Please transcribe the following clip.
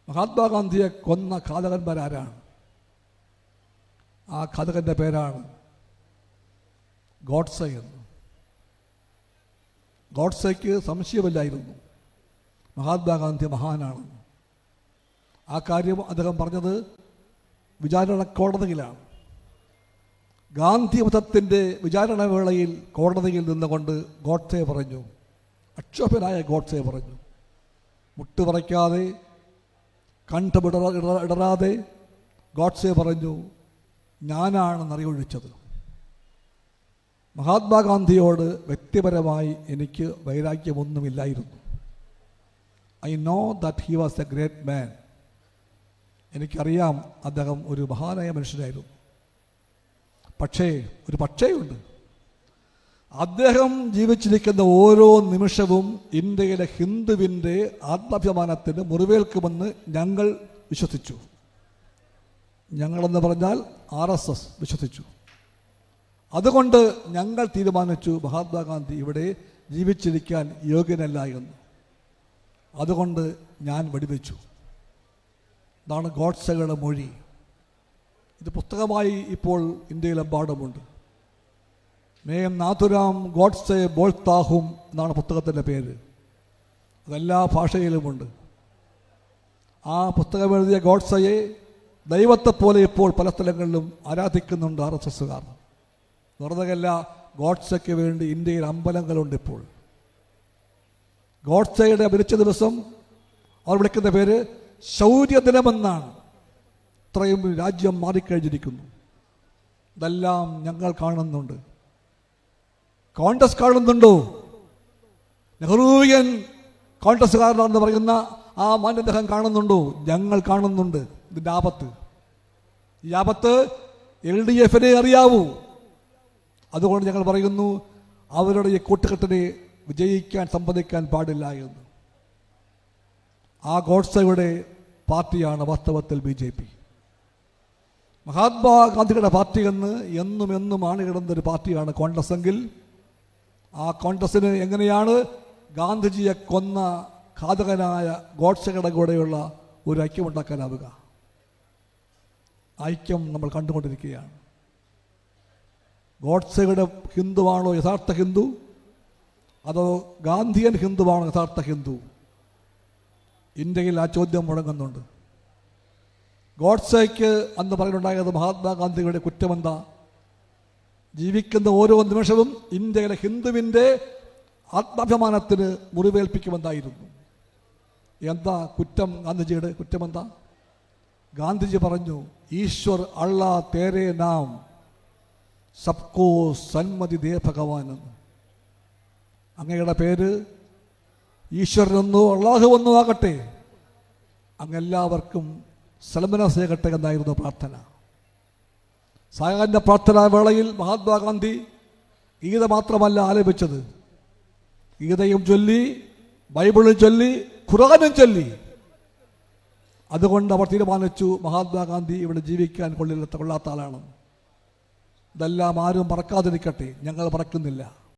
മഹാത്മാഗാന്ധിയെ കൊന്ന ഘാതകന്മാരാരാണ്? ആ ഘാതകന്റെ പേരാണ് ഗോഡ്സെ എന്ന്. ഗോഡ്സെക്ക് സംശയമില്ലായിരുന്നു മഹാത്മാഗാന്ധി മഹാനാണെന്ന്. ആ കാര്യം അദ്ദേഹം പറഞ്ഞത് വിചാരണ കോടതിയിലാണ്. ഗാന്ധി വധത്തിൻ്റെ വിചാരണ വേളയിൽ കോടതിയിൽ നിന്നുകൊണ്ട് ഗോഡ്സെ പറഞ്ഞു, അക്ഷോഭനായ ഗോഡ്സെ പറഞ്ഞു, മുട്ടുപറയ്ക്കാതെ കണ്ഠമിടറാതെ ഗോഡ്സെ പറഞ്ഞു, ഞാനാണ് നറിയൊഴിച്ചത്. മഹാത്മാഗാന്ധിയോട് വ്യക്തിപരമായി എനിക്ക് വൈരാഗ്യമൊന്നുമില്ലായിരുന്നു. I know that he was a great man. എനിക്കറിയാം അദ്ദേഹം ഒരു മഹാനായ മനുഷ്യനായിരുന്നു. പക്ഷേ ഒരു പക്ഷേയുണ്ട്, അദ്ദേഹം ജീവിച്ചിരിക്കുന്ന ഓരോ നിമിഷവും ഇന്ത്യയിലെ ഹിന്ദുവിൻ്റെ ആത്മാഭിമാനത്തിന് മുറിവേൽക്കുമെന്ന് ഞങ്ങൾ വിശ്വസിച്ചു. ഞങ്ങളെന്ന് പറഞ്ഞാൽ RSS വിശ്വസിച്ചു. അതുകൊണ്ട് ഞങ്ങൾ തീരുമാനിച്ചു മഹാത്മാഗാന്ധി ഇവിടെ ജീവിച്ചിരിക്കാൻ യോഗ്യനല്ല എന്ന്. അതുകൊണ്ട് ഞാൻ വെടിവെച്ചു. ഇതാണ് ഗോഡ്സെയുടെ മൊഴി. ഇത് പുസ്തകമായി ഇപ്പോൾ ഇന്ത്യയിലെമ്പാടുമുണ്ട്. മേം നാഥുരാം ഗോഡ്സെ ബോൾത്താഹും എന്നാണ് പുസ്തകത്തിൻ്റെ പേര്. അതെല്ലാ ഭാഷയിലുമുണ്ട്. ആ പുസ്തകം എഴുതിയ ഗോഡ്സെയെ ദൈവത്തെപ്പോലെ ഇപ്പോൾ പല സ്ഥലങ്ങളിലും ആരാധിക്കുന്നുണ്ട് RSSകാർ. വെറുതെയല്ല, ഗോഡ്സെക്ക് വേണ്ടി ഇന്ത്യയിൽ അമ്പലങ്ങളുണ്ട് ഇപ്പോൾ. ഗോഡ്സെയുടെ മരിച്ച ദിവസം അവർ വിളിക്കുന്ന പേര് ശൗര്യദിനമെന്നാണ്. ഇത്രയും രാജ്യം മാറിക്കഴിഞ്ഞിരിക്കുന്നു. ഇതെല്ലാം ഞങ്ങൾ കാണുന്നുണ്ട്. കോൺഗ്രസ് കാണുന്നുണ്ടോ? നെഹ്റുവിയൻ കോൺഗ്രസ്സുകാരനാണെന്ന് പറയുന്ന ആ മാന്യദ്ദേഹം കാണുന്നുണ്ടോ? ഞങ്ങൾ കാണുന്നുണ്ട്. ഇതിൻ്റെ ആപത്ത്, ഈ ആപത്ത് LDFനെ അറിയാവൂ. അതുകൊണ്ട് ഞങ്ങൾ പറയുന്നു, അവരുടെ ഈ കൂട്ടുകെട്ടിനെ വിജയിക്കാൻ സമ്മതിക്കാൻ പാടില്ല എന്ന്. ആ ഗോഡ്സെയുടെ പാർട്ടിയാണ് വാസ്തവത്തിൽ BJP. മഹാത്മാഗാന്ധിയുടെ പാർട്ടി എന്ന് എന്നും ആണികിടുന്നൊരു പാർട്ടിയാണ് കോൺഗ്രസ് എങ്കിൽ, ആ കോൺഗ്രസ്സിന് എങ്ങനെയാണ് ഗാന്ധിജിയെ കൊന്ന ഘാതകനായ ഗോഡ്സെയുടെ കൂടെയുള്ള ഒരു ഐക്യമുണ്ടാക്കാനാവുക? ഐക്യം നമ്മൾ കണ്ടുകൊണ്ടിരിക്കുകയാണ്. ഗോഡ്സെയുടെ ഹിന്ദുവാണോ യഥാർത്ഥ ഹിന്ദു, അതോ ഗാന്ധിയൻ ഹിന്ദുവാണോ യഥാർത്ഥ ഹിന്ദു? ഇന്ത്യയിൽ ആ ചോദ്യം മുഴങ്ങുന്നുണ്ട്. ഗോഡ്സെക്ക് അന്ന് പറയുന്നുണ്ടായത് മഹാത്മാഗാന്ധിയുടെ കുറ്റമെന്താ? ജീവിക്കുന്ന ഓരോ നിമിഷവും ഇന്ത്യയിലെ ഹിന്ദുവിൻ്റെ ആത്മാഭിമാനത്തിന് മുറിവേൽപ്പിക്കുമെന്നായിരുന്നു. എന്താ കുറ്റം? ഗാന്ധിജിയുടെ കുറ്റമെന്താ? ഗാന്ധിജി പറഞ്ഞു, ഈശ്വർ അള്ളാ തേരെ നാം സബ്കോ സന്മതി ദേ ഭഗവാൻ എന്ന്. അങ്ങയുടെ പേര് ഈശ്വരനെന്നോ അള്ളാഹുവെന്നോ ആകട്ടെ, അങ്ങെല്ലാവർക്കും സൽമനസ്സേകട്ടെ എന്നായിരുന്നു പ്രാർത്ഥന. സായാഹ്ന പ്രാർത്ഥനാ വേളയിൽ മഹാത്മാഗാന്ധി ഗീത മാത്രമല്ല ആലപിച്ചത്, ഗീതയും ചൊല്ലി, ബൈബിളും ചൊല്ലി, ഖുർആനും ചൊല്ലി. അതുകൊണ്ട് അവർ തീരുമാനിച്ചു മഹാത്മാഗാന്ധി ഇവിടെ ജീവിക്കാൻ കൊള്ളാത്ത ആളാണ്. ഇതെല്ലാം ആരും മറക്കാതിരിക്കട്ടെ. ഞങ്ങൾ മറക്കുന്നില്ല.